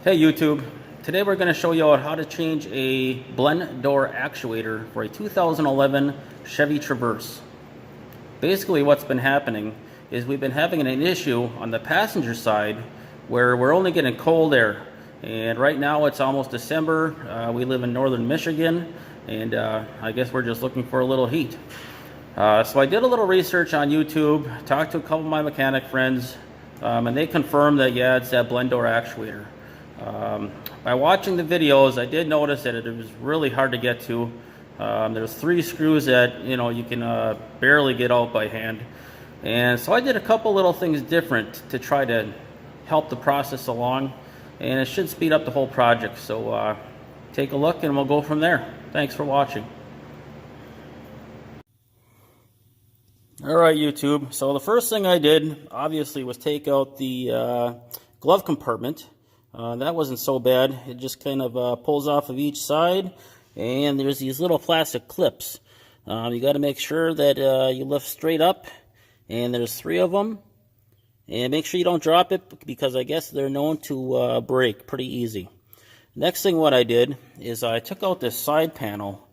Hey YouTube, today we're going to show you how to change a blend door actuator for a 2011 Chevy Traverse. Basically what's been happening is we've been having an issue on the passenger side where we're only getting cold air, and right now it's almost December. We live in northern Michigan, and I guess we're just looking for a little heat. So I did a little research on YouTube, talked to a couple of my mechanic friends, and they confirmed that yeah, it's that blend door actuator. By watching the videos, I did notice that it was really hard to get to. There's 3 screws that you can barely get out by hand, and so I did a couple little things different to try to help the process along, and it should speed up the whole project. So take a look and we'll go from there. Thanks for watching. Alright YouTube, so the first thing I did obviously was take out the glove compartment. That wasn't so bad. It just kind of pulls off of each side, and there's these little plastic clips. You got to make sure that you lift straight up, and there's 3 of them, and make sure you don't drop it because I guess they're known to break pretty easy. Next thing what I did is I took out this side panel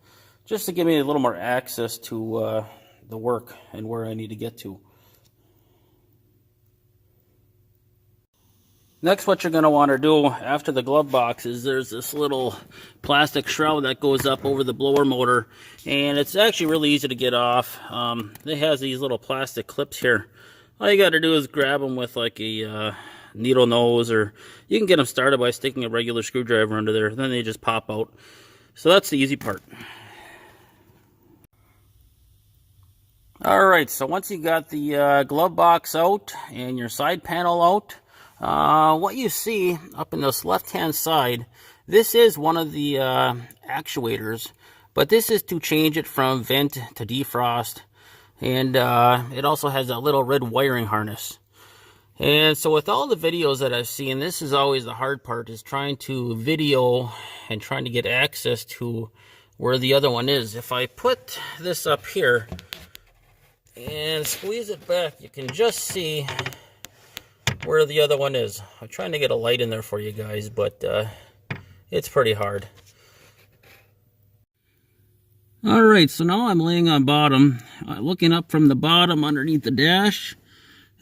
just to give me a little more access to the work and where I need to get to. Next, what you're going to want to do after the glove box is there's this little plastic shroud that goes up over the blower motor, and it's actually really easy to get off. It has these little plastic clips here. All you got to do is grab them with like a needle nose, or you can get them started by sticking a regular screwdriver under there, then they just pop out. So that's the easy part. Alright, so once you got the glove box out and your side panel out, what you see up in this left hand side, this is one of the actuators, but this is to change it from vent to defrost, and it also has that little red wiring harness. And so with all the videos that I've seen, this is always the hard part, is trying to video and trying to get access to where the other one is. If I put this up here and squeeze it back, you can just see where the other one is. I'm trying to get a light in there for you guys, but it's pretty hard. Alright, so now I'm laying on bottom, looking up from the bottom underneath the dash,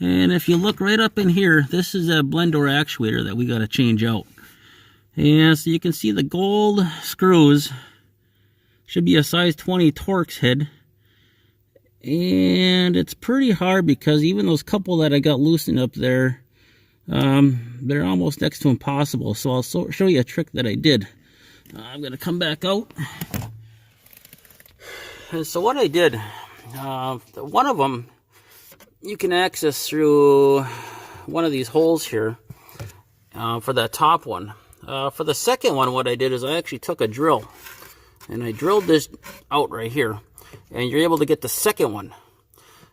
and if you look right up in here, this is a blend door actuator that we got to change out. And so you can see the gold screws, should be a size 20 Torx head, and it's pretty hard because even those couple that I got loosened up there, they're almost next to impossible. So I'll show you a trick that I did. I'm going to come back out. And so what I did, one of them you can access through one of these holes here for that top one. For the second one, what I did is I actually took a drill and I drilled this out right here, and you're able to get the second one.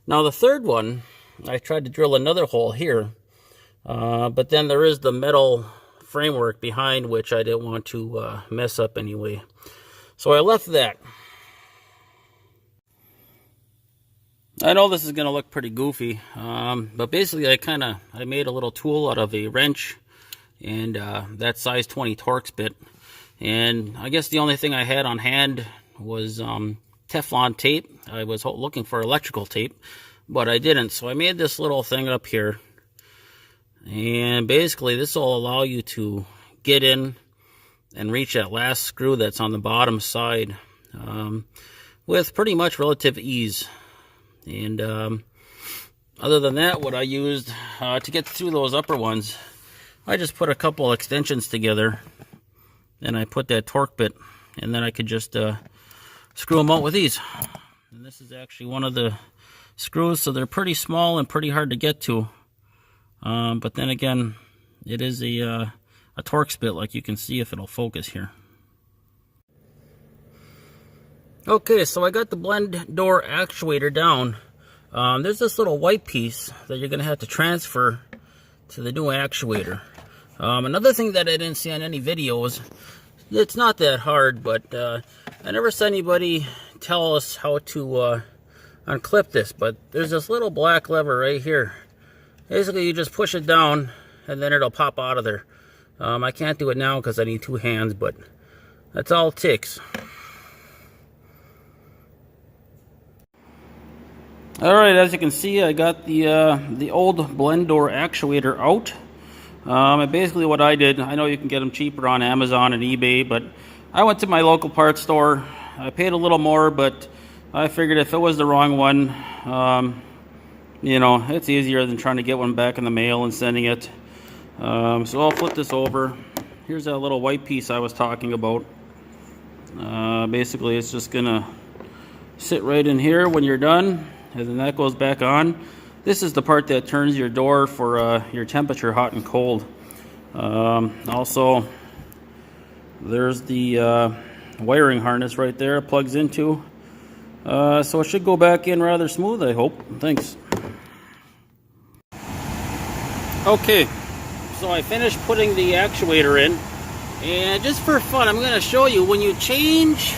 Now the third one, I tried to drill another hole here, but then there is the metal framework behind, which I didn't want to mess up anyway. So I left that. I know this is going to look pretty goofy, but basically I made a little tool out of a wrench and that size 20 Torx bit. And I guess the only thing I had on hand was Teflon tape. I was looking for electrical tape, but I didn't. So I made this little thing up here. And basically this will allow you to get in and reach that last screw that's on the bottom side with pretty much relative ease. And other than that, what I used to get through those upper ones, I just put a couple extensions together, and I put that torque bit, and then I could just screw them out with these. And this is actually one of the screws, so they're pretty small and pretty hard to get to. But then again, it is a Torx bit, like you can see if it'll focus here. Okay, so I got the blend door actuator down. There's this little white piece that you're going to have to transfer to the new actuator. Another thing that I didn't see on any videos, it's not that hard, but I never saw anybody tell us how to unclip this, but there's this little black lever right here. Basically, you just push it down, and then it'll pop out of there. I can't do it now because I need 2 hands, but that's all it takes. Alright, as you can see, I got the old blend door actuator out. And basically what I did, I know you can get them cheaper on Amazon and eBay, but I went to my local parts store. I paid a little more, but I figured if it was the wrong one, you know, it's easier than trying to get one back in the mail and sending it. So I'll flip this over. Here's that little white piece I was talking about. Basically, it's just gonna sit right in here when you're done, and then that goes back on. This is the part that turns your door for your temperature, hot and cold. Also, there's the wiring harness right there, it plugs into. So it should go back in rather smooth, I hope. Thanks. Okay, so I finished putting the actuator in, and just for fun, I'm going to show you when you change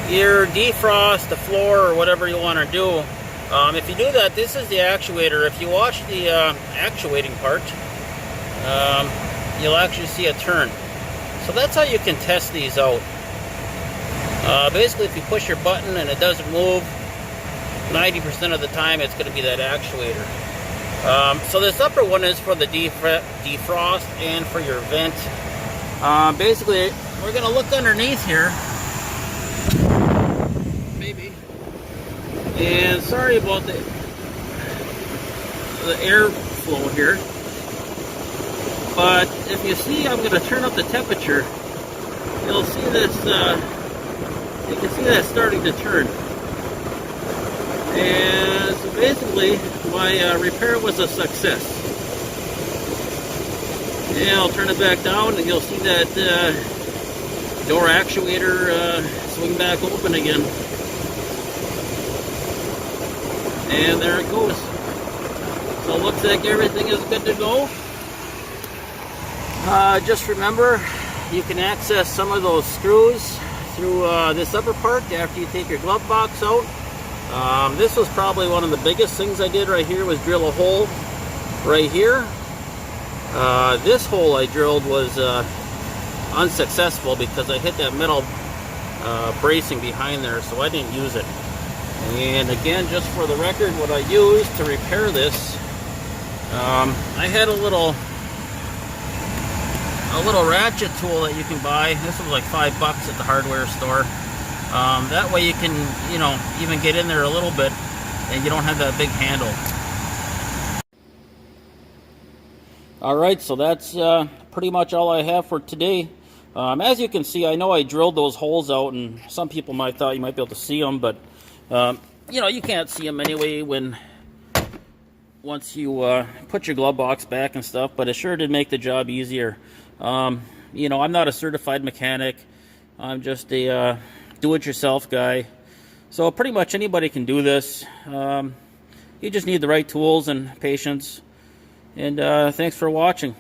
your defrost, the floor, or whatever you want to do. If you do that, this is the actuator. If you watch the actuating part, you'll actually see a turn. So that's how you can test these out. Basically, if you push your button and it doesn't move, 90% of the time it's going to be that actuator. So this upper one is for the defrost and for your vent. Basically, we're going to look underneath here. Maybe. And sorry about the airflow here. But if you see, I'm going to turn up the temperature. You'll see this, you can see that starting to turn. And so basically, my repair was a success. And I'll turn it back down and you'll see that door actuator swing back open again. And there it goes. So it looks like everything is good to go. Just remember, you can access some of those screws through this upper part after you take your glove box out. This was probably one of the biggest things I did right here, was drill a hole right here. This hole I drilled was unsuccessful because I hit that metal bracing behind there, so I didn't use it. And again, just for the record, what I used to repair this, I had a little ratchet tool that you can buy. This was like $5 at the hardware store. That way you can, you know, even get in there a little bit and you don't have that big handle. Alright, so that's pretty much all I have for today. As you can see, I know I drilled those holes out, and some people might thought you might be able to see them, but you know, you can't see them anyway once you put your glove box back and stuff, but it sure did make the job easier. You know, I'm not a certified mechanic. I'm just a do-it-yourself guy. So pretty much anybody can do this. You just need the right tools and patience. And thanks for watching.